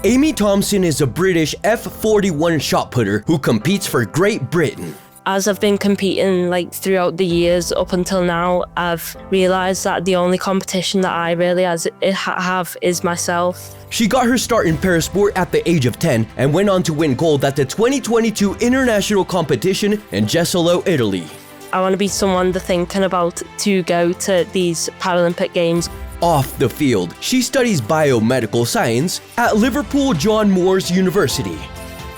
Amy Thompson is a British F41 shot putter who competes for Great Britain. As I've been competing throughout the years up until now, I've realised that the only competition that I really have is myself. She got her start in parasport at the age of 10 and went on to win gold at the 2022 international competition in Jesolo, Italy. I want to be someone they're thinking about to go to these Paralympic Games. Off the field, she studies biomedical science at Liverpool John Moores University.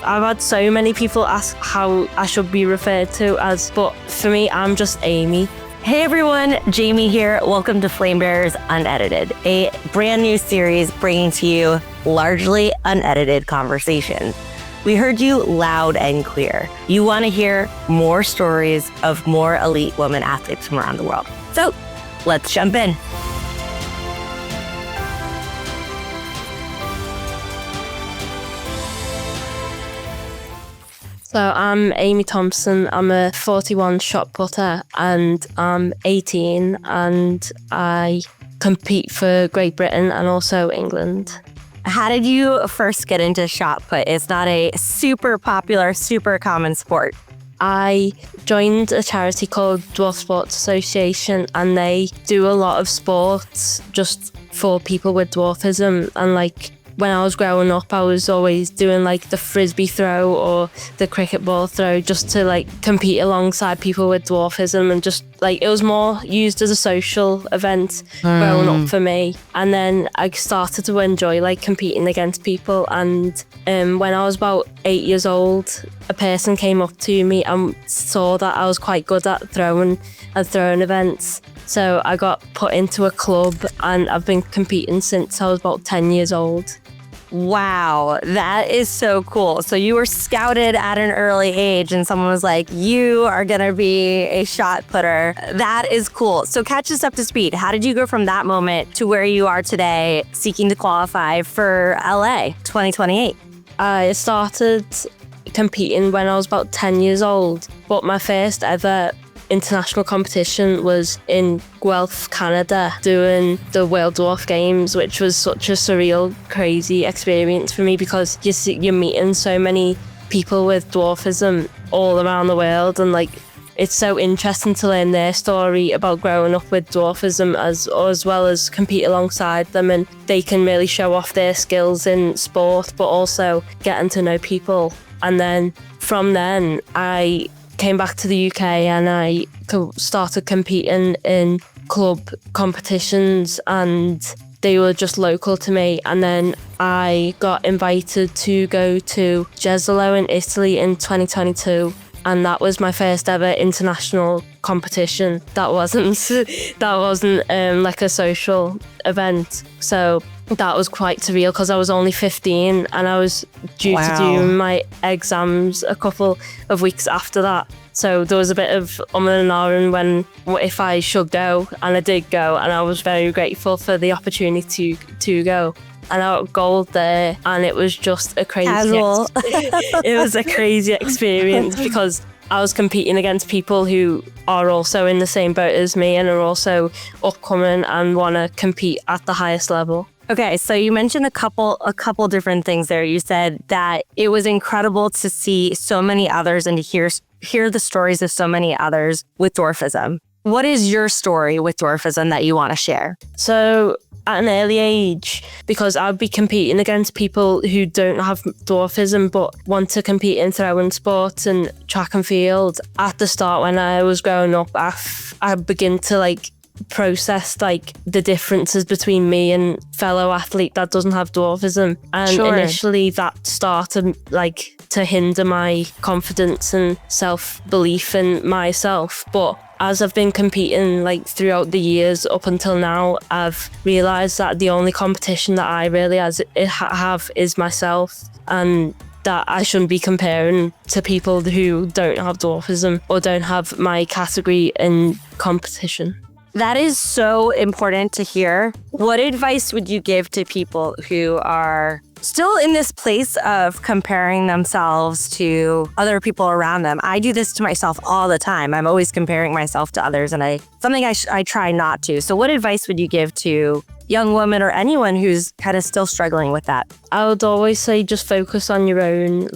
I've had so many people ask how I should be referred to as, but for me, I'm just Amy. Hey everyone, Jamie here. Welcome to Flame Bearers Unedited, a brand new series bringing to you largely unedited conversations. We heard you loud and clear. You want to hear more stories of more elite women athletes from around the world. So let's jump in. So I'm Amy Thompson. I'm a 41 shot putter and I'm 18 and I compete for Great Britain and also England. How did you first get into shot put? It's not a super popular, super common sport. I joined a charity called Dwarf Sports Association and they do a lot of sports just for people with dwarfism. And when I was growing up, I was always doing the frisbee throw or the cricket ball throw just to compete alongside people with dwarfism, and just it was more used as a social event growing up for me. And then I started to enjoy competing against people, and when I was about 8 years old, a person came up to me and saw that I was quite good at throwing events. So I got put into a club and I've been competing since I was about 10 years old. Wow, that is so cool. So you were scouted at an early age and someone was like, you are going to be a shot putter. That is cool. So catch us up to speed. How did you go from that moment to where you are today, seeking to qualify for LA 2028? I started competing when I was about 10 years old, but my first ever international competition was in Guelph, Canada, doing the World Dwarf Games, which was such a surreal, crazy experience for me because you're meeting so many people with dwarfism all around the world, and it's so interesting to learn their story about growing up with dwarfism as well as compete alongside them, and they can really show off their skills in sport but also getting to know people. And then from then I came back to the UK and I started competing in club competitions, and they were just local to me. And then I got invited to go to Jesolo in Italy in 2022, and that was my first ever international competition. That wasn't a social event, so that was quite surreal because I was only 15 and I was due to do my exams a couple of weeks after that. So there was a bit of and ahhing if I should go, and I did go, and I was very grateful for the opportunity to go. And I got gold there, and it was just a crazy it was a crazy experience because I was competing against people who are also in the same boat as me and are also upcoming and want to compete at the highest level. Okay, so you mentioned a couple different things there. You said that it was incredible to see so many others and to hear the stories of so many others with dwarfism. What is your story with dwarfism that you want to share? So at an early age, because I'd be competing against people who don't have dwarfism but want to compete in throwing sports and track and field. At the start when I was growing up, I began to process the differences between me and fellow athlete that doesn't have dwarfism, and initially that started to hinder my confidence and self-belief in myself. But as I've been competing throughout the years up until now, I've realised that the only competition that I really have is myself, and that I shouldn't be comparing to people who don't have dwarfism or don't have my category in competition. That is so important to hear. What advice would you give to people who are still in this place of comparing themselves to other people around them? I do this to myself all the time. I'm always comparing myself to others, and something I try not to. So what advice would you give to young woman or anyone who's kind of still struggling with that? I would always say just focus on your own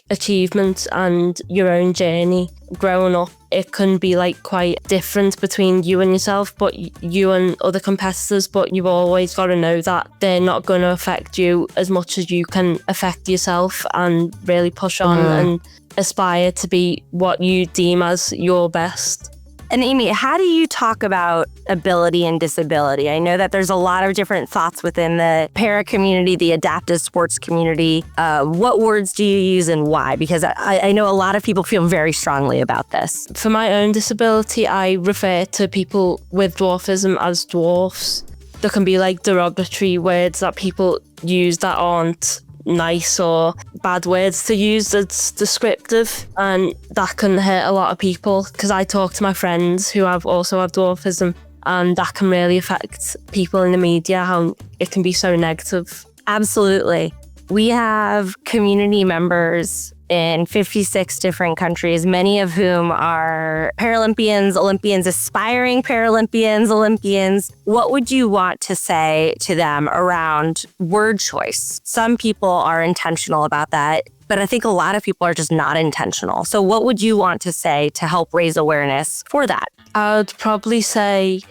achievements and your own journey. Growing up, it can be quite different between you and yourself, but you and other competitors, but you've always got to know that they're not going to affect you as much as you can affect yourself, and really push on and aspire to be what you deem as your best. And Amy, how do you talk about ability and disability? I know that there's a lot of different thoughts within the para community, the adaptive sports community. What words do you use and why? Because I know a lot of people feel very strongly about this. For my own disability, I refer to people with dwarfism as dwarfs. There can be derogatory words that people use that aren't nice, or bad words to use that's descriptive, and that can hurt a lot of people, because I talk to my friends who also have dwarfism, and that can really affect people in the media, how it can be so negative. Absolutely. We have community members in 56 different countries, many of whom are Paralympians, Olympians, aspiring Paralympians, Olympians. What would you want to say to them around word choice? Some people are intentional about that, but I think a lot of people are just not intentional. So what would you want to say to help raise awareness for that? I would probably say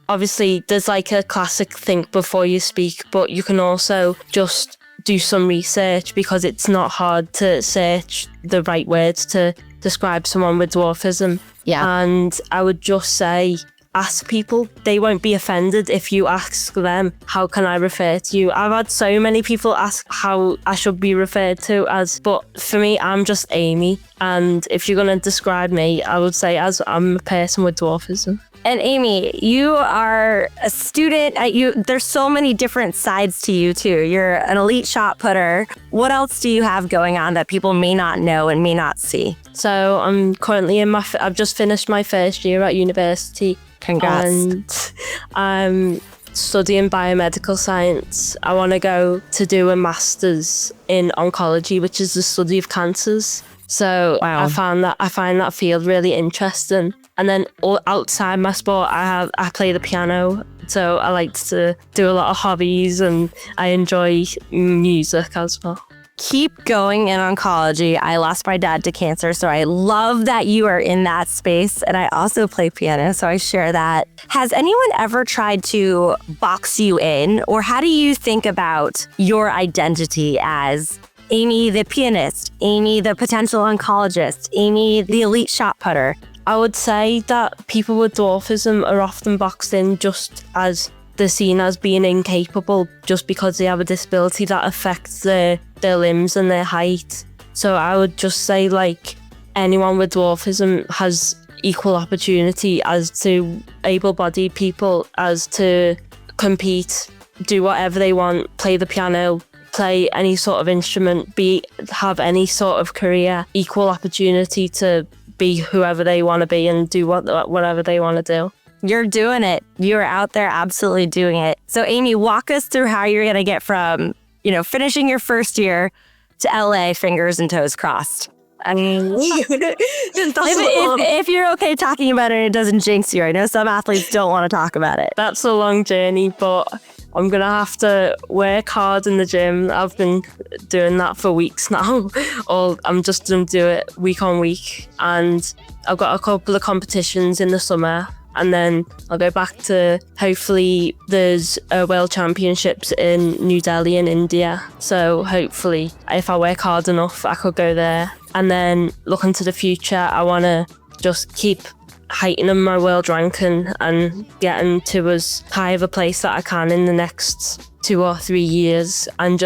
obviously there's a classic think before you speak, but you can also just do some research, because it's not hard to search the right words to describe someone with dwarfism. Yeah. And I would just say, ask people. They won't be offended if you ask them, how can I refer to you? I've had so many people ask how I should be referred to as, but for me, I'm just Amy. And if you're going to describe me, I would say as I'm a person with dwarfism. And Amy, you are a student at there's so many different sides to you too. You're an elite shot putter. What else do you have going on that people may not know and may not see? So I'm currently I've just finished my first year at university. Congrats. And I'm studying biomedical science. I want to go to do a master's in oncology, which is the study of cancers. So wow. I find that field really interesting. And then outside my sport, I play the piano. So I like to do a lot of hobbies, and I enjoy music as well. Keep going in oncology. I lost my dad to cancer, so I love that you are in that space. And I also play piano, so I share that. Has anyone ever tried to box you in? Or how do you think about your identity as Amy the pianist, Amy the potential oncologist, Amy the elite shot putter? I would say that people with dwarfism are often boxed in just as they're seen as being incapable, just because they have a disability that affects their limbs and their height. So I would just say anyone with dwarfism has equal opportunity as to able-bodied people, as to compete, do whatever they want, play the piano, play any sort of instrument, have any sort of career, equal opportunity to be whoever they want to be and do whatever they want to do. You're doing it. You're out there absolutely doing it. So Amy, walk us through how you're going to get from, finishing your first year to LA, fingers and toes crossed. I mean, if you're okay talking about it and it doesn't jinx you. I know some athletes don't want to talk about it. That's a long journey, but I'm going to have to work hard in the gym. I've been doing that for weeks now. I'm just going to do it week on week. And I've got a couple of competitions in the summer. And then I'll go back to, hopefully, there's World Championships in New Delhi in India. So hopefully, if I work hard enough, I could go there. And then looking to the future, I want to just keep heightening my world ranking and getting to as high of a place that I can in the next 2 or 3 years. And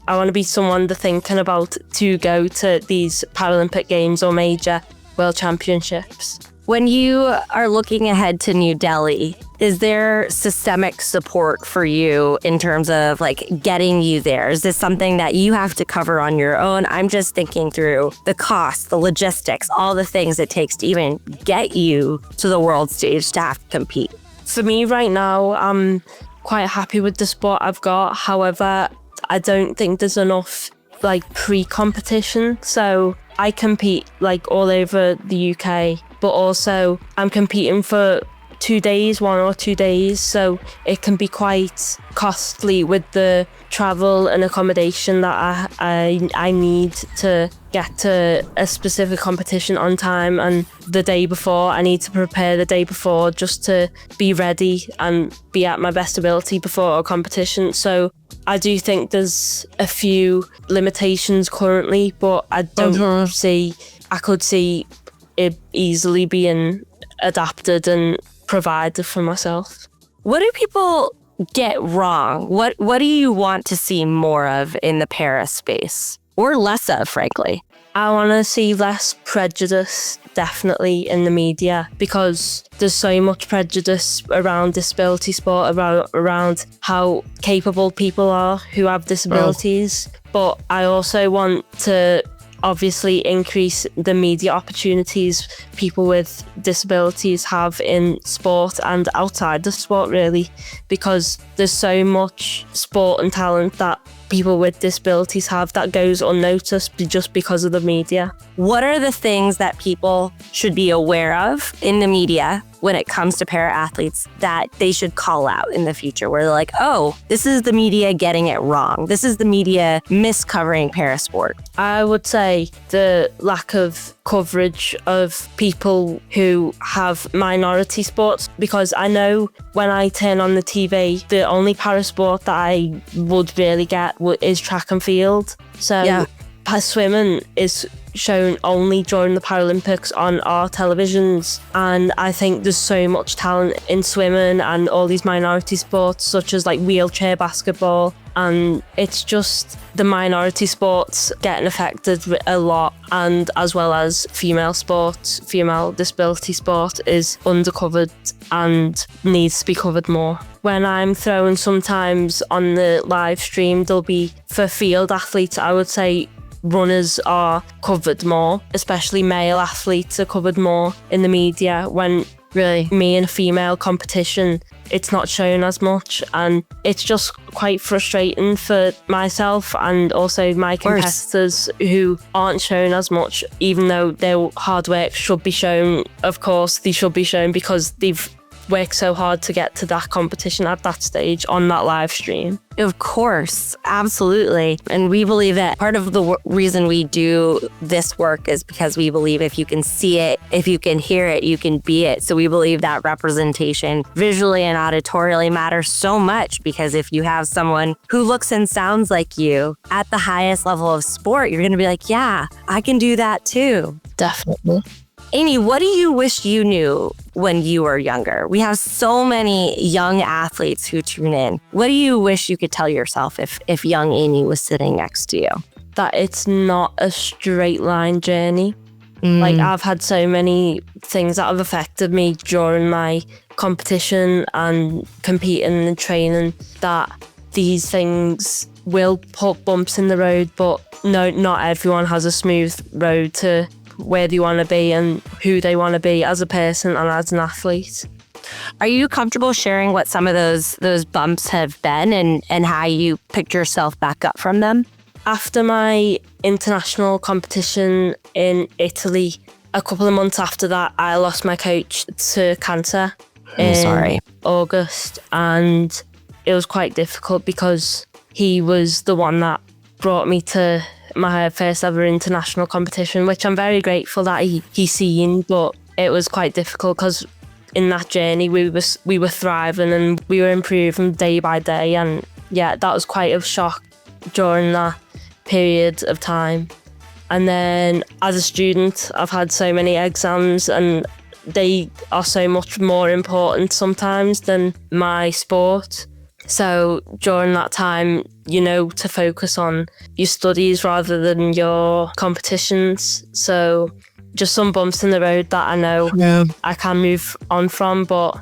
I want to be someone they're thinking about to go to these Paralympic Games or major World Championships. When you are looking ahead to New Delhi, is there systemic support for you in terms of getting you there? Is this something that you have to cover on your own? I'm just thinking through the cost, the logistics, all the things it takes to even get you to the world stage to have to compete. For me right now, I'm quite happy with the sport I've got. However, I don't think there's enough pre-competition. So I compete all over the UK, but also I'm competing for 1 or 2 days, so it can be quite costly with the travel and accommodation that I need to get to a specific competition on time, and the day before I need to prepare the day before just to be ready and be at my best ability before a competition. So I do think there's a few limitations currently, but I don't see, I could see it easily being adapted and provided for myself. What do people get wrong? What do you want to see more of in the para space, or less of, frankly? I want to see less prejudice, definitely, in the media, because there's so much prejudice around disability sport, around how capable people are who have disabilities. But I also want to obviously increase the media opportunities people with disabilities have in sport and outside the sport, really, because there's so much sport and talent that people with disabilities have that goes unnoticed just because of the media. What are the things that people should be aware of in the media when it comes to para athletes that they should call out in the future, where they're like, oh, this is the media getting it wrong. This is the media miscovering para sport? I would say the lack of coverage of people who have minority sports, because I know when I turn on the TV, the only para sport that I would really get is track and field. So swimming is shown only during the Paralympics on our televisions, and I think there's so much talent in swimming and all these minority sports such as like wheelchair basketball, and it's just the minority sports getting affected a lot, and as well as female sports, female disability sport is undercovered and needs to be covered more. When I'm throwing sometimes on the live stream, there'll be, for field athletes, I would say runners are covered more, especially male athletes are covered more in the media. When really me in a female competition, it's not shown as much, and it's just quite frustrating for myself and also my competitors who aren't shown as much, even though their hard work should be shown. Of course they should be shown because they've worked so hard to get to that competition at that stage on that live stream. Of course, absolutely. And we believe that part of the reason we do this work is because we believe if you can see it, if you can hear it, you can be it. So we believe that representation visually and auditorially matters so much, because if you have someone who looks and sounds like you at the highest level of sport, you're going to be like, yeah, I can do that too. Definitely. Amy, what do you wish you knew when you were younger? We have so many young athletes who tune in. What do you wish you could tell yourself if young Amy was sitting next to you? That it's not a straight line journey. Like, I've had so many things that have affected me during my competition and competing and training, that these things will put bumps in the road, but no, not everyone has a smooth road to where they want to be and who they want to be as a person and as an athlete. Are you comfortable sharing what some of those bumps have been and how you picked yourself back up from them? After my international competition in Italy, a couple of months after that, I lost my coach to cancer in August, and it was quite difficult because he was the one that brought me to my first ever international competition, which I'm very grateful that he seen, but it was quite difficult because in that journey we were thriving and we were improving day by day, and yeah, that was quite a shock during that period of time. And then as a student, I've had so many exams and they are so much more important sometimes than my sport. So during that time, you know, to focus on your studies rather than your competitions. So just some bumps in the road that I know I can move on from, but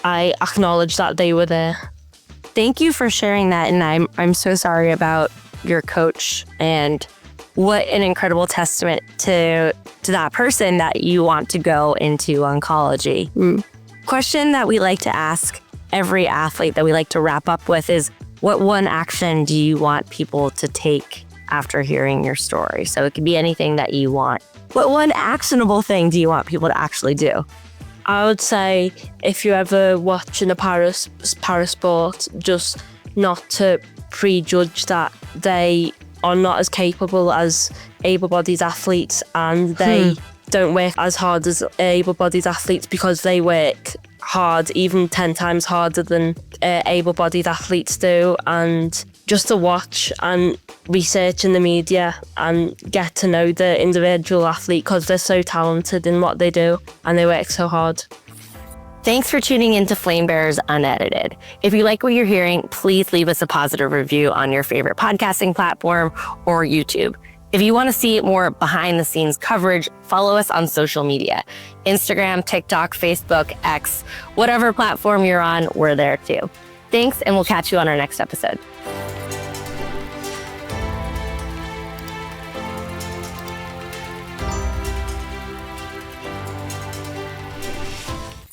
I acknowledge that they were there. Thank you for sharing that. And I'm so sorry about your coach, and what an incredible testament to that person that you want to go into oncology. Question that we like to ask every athlete that we like to wrap up with is, what one action do you want people to take after hearing your story? So it could be anything that you want. What one actionable thing do you want people to actually do? I would say if you're ever watching a parasport, just not to prejudge that they are not as capable as able-bodied athletes, and they don't work as hard as able-bodied athletes, because they work hard, even 10 times harder than able-bodied athletes do. And just to watch and research in the media and get to know the individual athlete, because they're so talented in what they do and they work so hard. Thanks for tuning into Flame Bearers Unedited. If you like what you're hearing, please leave us a positive review on your favorite podcasting platform or YouTube. If you want to see more behind the scenes coverage, follow us on social media: Instagram, TikTok, Facebook, X, whatever platform you're on, we're there too. Thanks, and we'll catch you on our next episode.